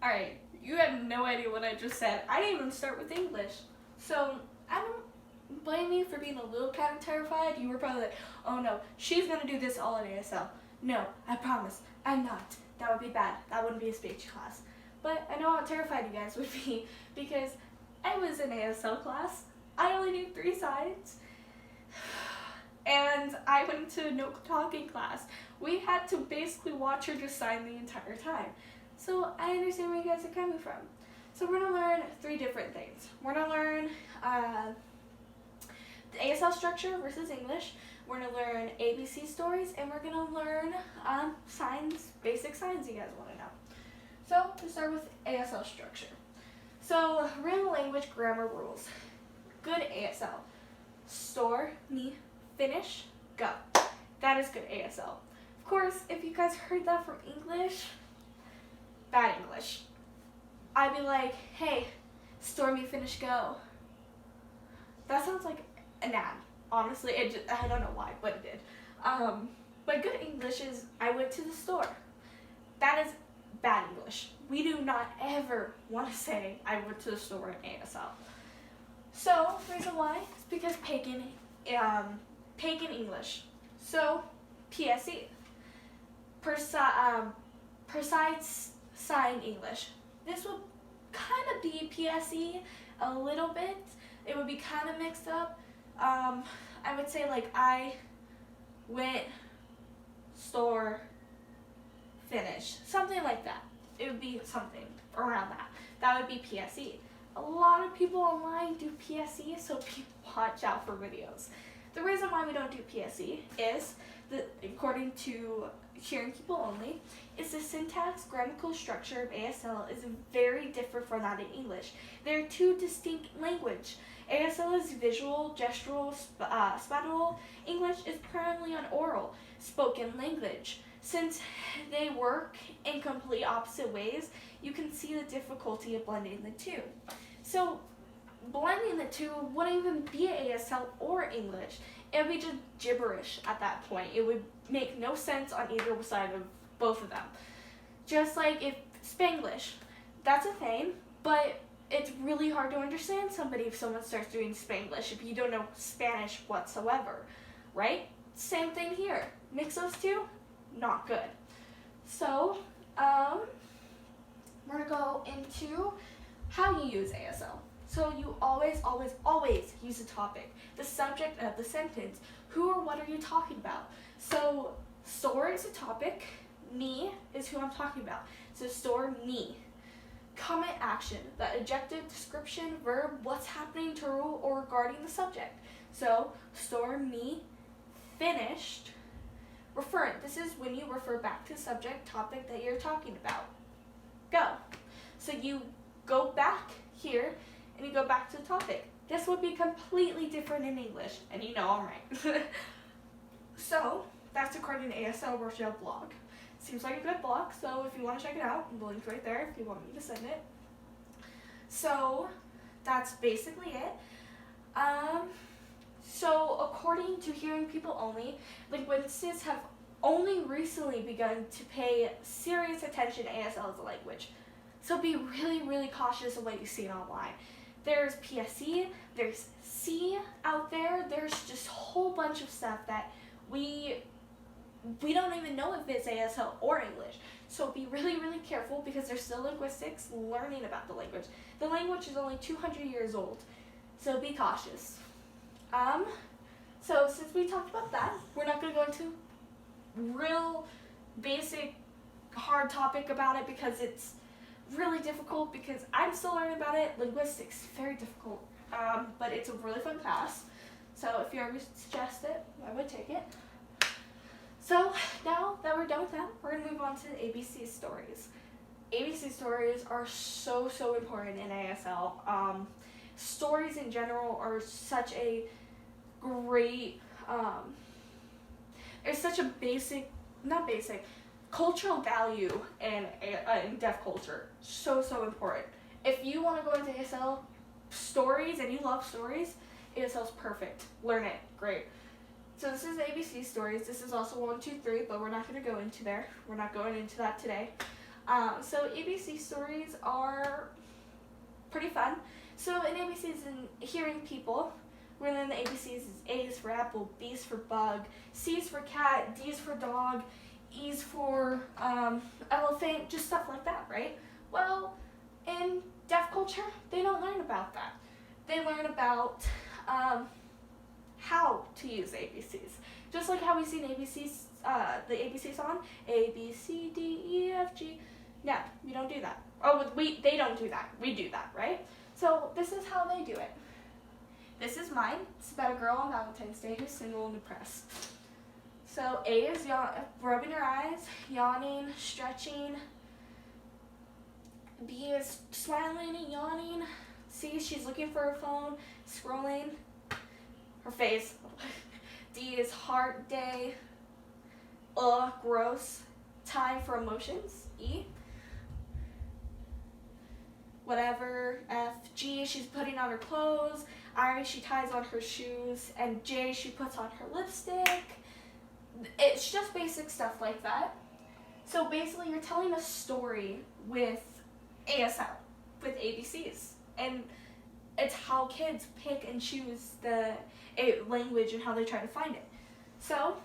Alright, you have no idea what I just said. I didn't even start with English. So, I don't blame you for being a little kind of terrified. You were probably like, oh no, she's gonna do this all in ASL. No, I promise, I'm not. That would be bad. That wouldn't be a speech class. But I know how terrified you guys would be because I was in ASL class. I only knew 3 sides. And I went to no talking class. We had to basically watch her just sign the entire time. So I understand where you guys are coming from. So we're going to learn 3 different things. We're going to learn the ASL structure versus English. We're going to learn ABC stories, and we're going to learn signs, basic signs you guys want to know. So to start with ASL structure. So real language grammar rules. Good ASL. Store, me, finish, go. That is good ASL. Of course, if you guys heard that from English, bad English. I'd be like, hey, store, me, finish, go. That sounds like an ad. Honestly, I don't know why, but it did. But good English is, I went to the store. That is bad English. We do not ever want to say, I went to the store in ASL. So, the reason why is because pagan English. So, PSE. Precise sign English. This would kind of be PSE a little bit. It would be kind of mixed up. I would say like I went, store, finish. Something like that. It would be something around that. That would be PSE. A lot of people online do PSE, so watch out for videos. The reason why we don't do PSE is that, according to Hearing People Only, is the syntax, grammatical structure of ASL is very different from that in English. They are 2 distinct languages. ASL is visual, gestural, spatial. English is primarily an oral, spoken language. Since they work in complete opposite ways, you can see the difficulty of blending the 2. So, blending the 2 wouldn't even be ASL or English. It would be just gibberish at that point. It would make no sense on either side of both of them. Just like if Spanglish, that's a thing, but it's really hard to understand somebody if someone starts doing Spanglish if you don't know Spanish whatsoever, right? Same thing here. Mix those 2, not good. So, we're gonna go into how you use ASL. So you always use the topic, the subject of the sentence. Who or what are you talking about? So store is a topic, me is who I'm talking about. So store, me. Comment, action, the adjective, description, verb, what's happening to or regarding the subject. So store, me, finished. Referent, this is when you refer back to the subject, topic that you're talking about. Go. So you go back here and you go back to the topic. This would be completely different in English, and you know I'm right. So, that's according to ASL Rochelle blog. Seems like a good blog, so if you want to check it out, the link's right there if you want me to send it. So, that's basically it. So, according to Hearing People Only, linguists have only recently begun to pay serious attention to ASL as a language. So be really, really cautious of what you see online. There's PSE, there's C out there, there's just a whole bunch of stuff that we don't even know if it's ASL or English. So be really, really careful because there's still linguistics learning about the language. The language is only 200 years old, so be cautious. So since we talked about that, we're not going to go into real basic hard topic about it because it's really difficult because I'm still learning about it. Linguistics, very difficult, but it's a really fun class. So if you ever suggest it, I would take it. So now that we're done with that, we're gonna move on to ABC stories. ABC stories are so important in ASL. Stories in general are such a great, it's such a cultural value in deaf culture. So important. If you want to go into ASL stories and you love stories, ASL's perfect. Learn it. Great. So this is ABC stories. This is also 1, 2, 3, but we're not going to go into there. We're not going into that today. So ABC stories are pretty fun. So in ABCs, in hearing people, we're gonna learn the ABCs is A's for apple, B's for bug, C's for cat, D's for dog, E's for elephant, just stuff like that, right? Well, in deaf culture, they don't learn about that. They learn about how to use ABCs. Just like how we see in ABCs, the ABC song, A, B, C, D, E, F, G. No, we don't do that. Oh, they don't do that. We do that, right? So this is how they do it. This is mine. It's about a girl on Valentine's Day who's single and depressed. So A is rubbing her eyes, yawning, stretching. B is smiling and yawning. C, she's looking for her phone, scrolling her face. D is heart day. Gross. Time for emotions. E. Whatever. F. G, she's putting on her clothes. I, she ties on her shoes. And J, she puts on her lipstick. It's just basic stuff like that. So basically you're telling a story with ASL, with ABCs. And it's how kids pick and choose the language and how they try to find it. So,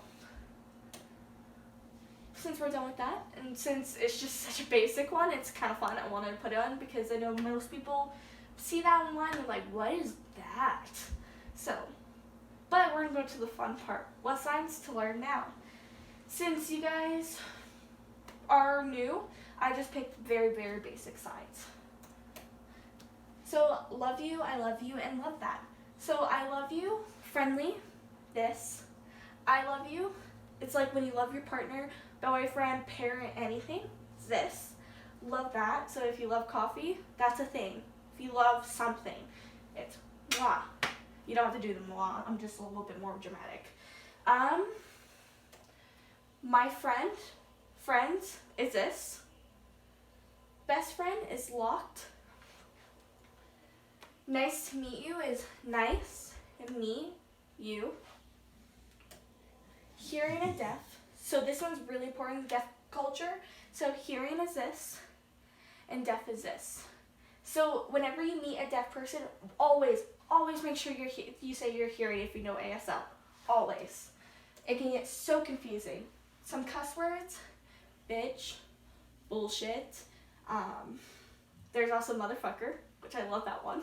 since we're done with that, and since it's just such a basic one, it's kind of fun. I wanted to put it on because I know most people see that online and like, what is that? So, but we're going to go to the fun part. What signs to learn now? Since you guys are new, I just picked very, very basic signs. So, love you, I love you, and love that. So, I love you, friendly, this. I love you, it's like when you love your partner, boyfriend, parent, anything, this. Love that, so if you love coffee, that's a thing. If you love something, it's mwah. You don't have to do the mwah, I'm just a little bit more dramatic. My friends, is this. Best friend is locked. Nice to meet you is nice, and me, you. Hearing and deaf. So this one's really important in deaf culture. So hearing is this, and deaf is this. So whenever you meet a deaf person, always make sure you say you're hearing if you know ASL. Always. It can get so confusing. Some cuss words, bitch, bullshit. There's also motherfucker, which I love that one.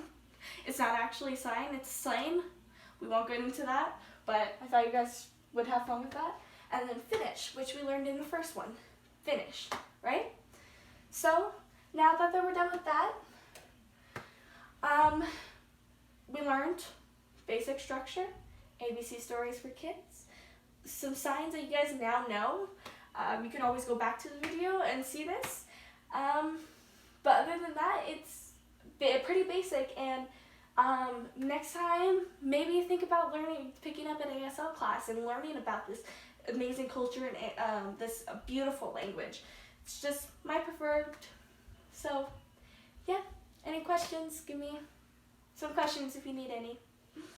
It's not actually a sign, it's slang. We won't get into that, but I thought you guys would have fun with that. And then finish, which we learned in the first one. Finish, right? So, now that we're done with that, we learned basic structure, ABC stories for kids, some signs that you guys now know. You can always go back to the video and see this. But other than that, it's pretty basic, and next time, maybe think about picking up an ASL class and learning about this amazing culture and this beautiful language. It's just my preferred. So, yeah, any questions? Give me some questions if you need any.